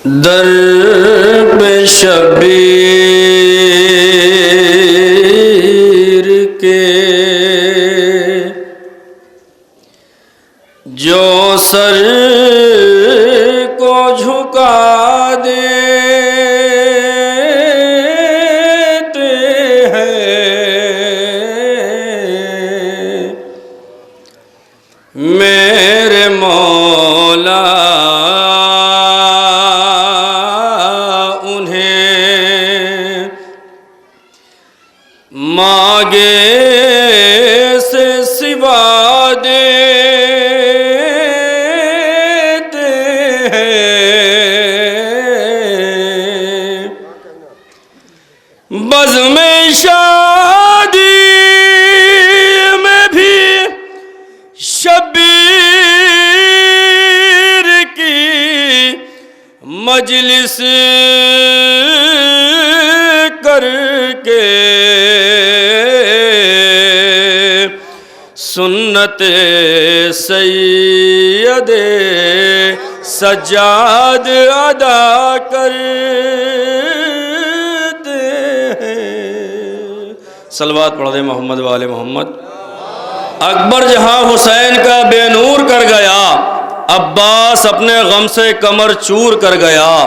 در پہ شبیر کے جو سر کو جھکا دیتے ہیں میرے مولا مانگے سے سوا دیتے ہیں بزم شادی میں بھی شبیر کی مجلس کر کے سنت سید سجاد ادا کرتے ہیں۔ صلوات پڑھ دیں محمد وآل محمد۔ اکبر جہاں حسین کا بے نور کر گیا، عباس اپنے غم سے کمر چور کر گیا،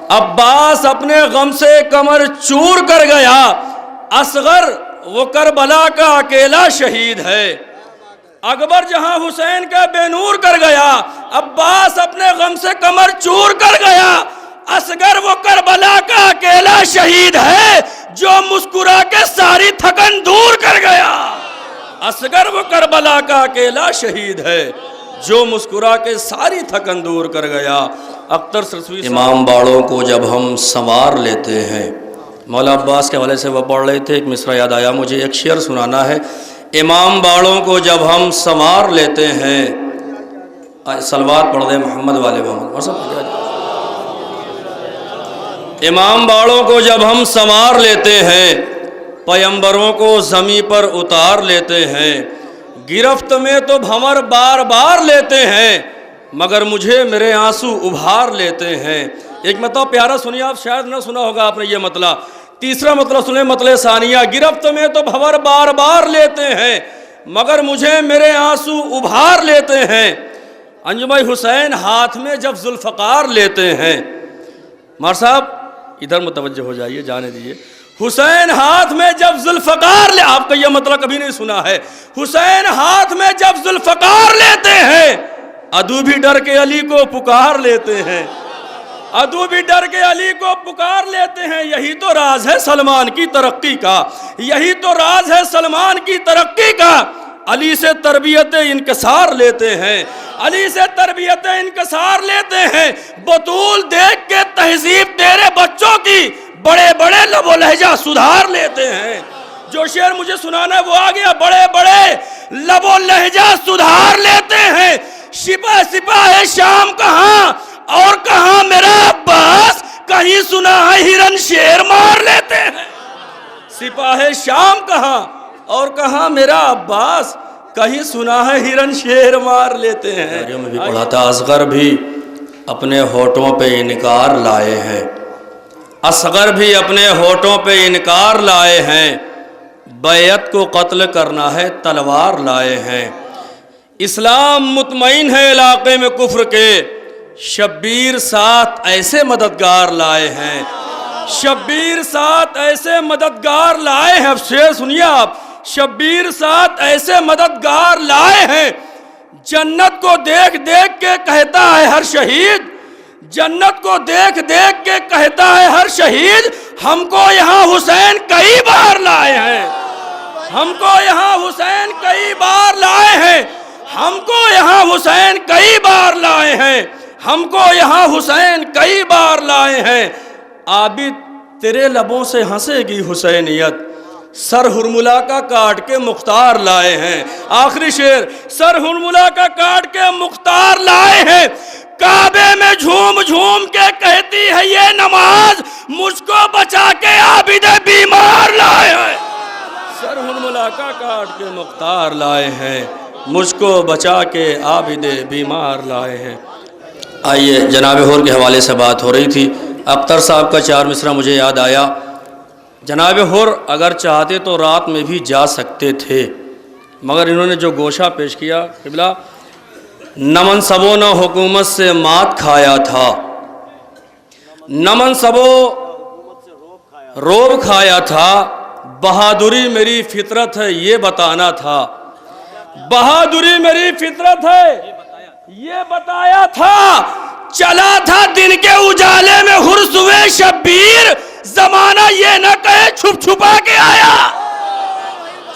عباس اپنے غم سے کمر چور کر گیا، اصغر وہ کربلا کا اکیلا شہید ہے۔ اکبر جہاں حسین کا بے نور کر گیا، عباس اپنے غم سے کمر چور کر گیا، اصغر وہ کربلا کا اکیلا شہید ہے جو مسکرا کے ساری تھکن دور کر گیا۔ اصغر وہ کربلا کا اکیلا شہید ہے جو مسکرا کے ساری تھکن دور کر گیا۔ اختر سرسوی امام باڑوں کو جب ہم سنوار لیتے ہیں، مولا عباس کے حوالے سے وہ پڑھ رہے تھے، ایک مصرع یاد آیا مجھے، ایک شعر سنانا ہے۔ امام باڑوں کو جب ہم سنوار لیتے ہیں، صلوات پڑھ دیں محمد والے محمد۔ امام باڑوں کو جب ہم سنوار لیتے ہیں، پیمبروں کو زمیں پر اتار لیتے ہیں، گرفت میں تو بھنور بار بار لیتے ہیں مگر مجھے میرے آنسو ابھار لیتے ہیں۔ ایک مطلب پیارا سنیے، آپ شاید نہ سنا ہوگا آپ نے یہ مطلب۔ تیسرا مطلب سنیں، مطلب ثانیہ، گرفت میں تو بھنور بار بار لیتے ہیں مگر مجھے میرے آنسو ابھار لیتے ہیں۔ انجمِ حسین ہاتھ میں جب ذوالفقار لیتے ہیں، مار صاحب ادھر متوجہ ہو جائیے، جانے دیجیے۔ حسین ہاتھ میں جب ذوالفقار لے، آپ کا یہ مطلب کبھی نہیں سنا ہے، حسین ہاتھ میں جب ذوالفقار لیتے ہیں عدو بھی ڈر کے علی کو پکار لیتے ہیں، عدو بھی ڈر کے علی کو پکار لیتے ہیں۔ یہی تو راز ہے سلمان کی ترقی کا، یہی تو راز ہے سلمان کی ترقی کا۔ علی سے تربیت انکسار لیتے ہیں، علی سے تربیت انکسار لیتے ہیں۔ بطول دیکھ کے تہذیب تیرے بچوں کی بڑے بڑے لب و لہجہ سدھار لیتے ہیں۔ جو شعر مجھے سنانا ہے وہ آ گیا، بڑے بڑے لب و لہجہ سدھار لیتے ہیں۔ سپاہ شام کہاں اور کہاں میرا عباس، کہیں سنا ہے ہرن شیر مار لیتے ہیں۔ سپاہ شام کہاں اور کہاں میرا عباس، کہیں سنا ہے ہرن شیر مار لیتے ہیں۔ میں بھی پڑھا تھا، اصغر بھی اپنے ہونٹوں پہ انکار لائے ہیں، اصغر بھی اپنے ہونٹوں پہ انکار لائے ہیں، بیعت کو قتل کرنا ہے تلوار لائے ہیں۔ اسلام مطمئن ہے علاقے میں کفر کے، شبیر ساتھ ایسے مددگار لائے ہیں، شبیر ساتھ ایسے مددگار لائے ہیں۔ اب شعر سنیے آپ، شبیر ساتھ ایسے مددگار لائے ہیں، جنت کو دیکھ دیکھ کے کہتا ہے ہر شہید، جنت کو دیکھ دیکھ کے کہتا ہے ہر شہید، ہم کو یہاں حسین کئی بار لائے ہیں، ہم کو یہاں حسین کئی بار لائے ہیں، ہم کو یہاں حسین کئی بار لائے ہیں، ہم کو یہاں حسین کئی بار لائے ہیں۔ عابد تیرے لبوں سے ہنسے گی حسینیت، سر ہرملا کا کاٹ کے مختار لائے ہیں۔ آخری شعر، سر ہرملا کا کاٹ کے مختار لائے ہیں، کعبے میں جھوم جھوم کے کہتی ہے یہ نماز، مجھ کو بچا کے عابد بیمار لائے ہیں۔ سر ہرملا کا کاٹ کے مختار لائے ہیں، مجھ کو بچا کے عابد بیمار لائے ہیں۔ آئیے جناب حر کے حوالے سے بات ہو رہی تھی، اختر صاحب کا 4 مصرع مجھے یاد آیا۔ جناب حر اگر چاہتے تو رات میں بھی جا سکتے تھے، مگر انہوں نے جو گوشہ پیش کیا قبلہ، نہ منصبوں نہ حکومت سے مات کھایا تھا، نہ منصبوں روب کھایا تھا، بہادری میری فطرت ہے یہ بتانا تھا، بہادری میری فطرت ہے یہ بتایا تھا، چلا تھا دن کے اجالے میں ہرسوے شبیر، زمانہ یہ نہ کہے چھپ چھپا کے آیا،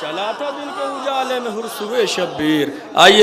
چلا تھا دن کے اجالے میں ہرسوے شبیر۔ آئیے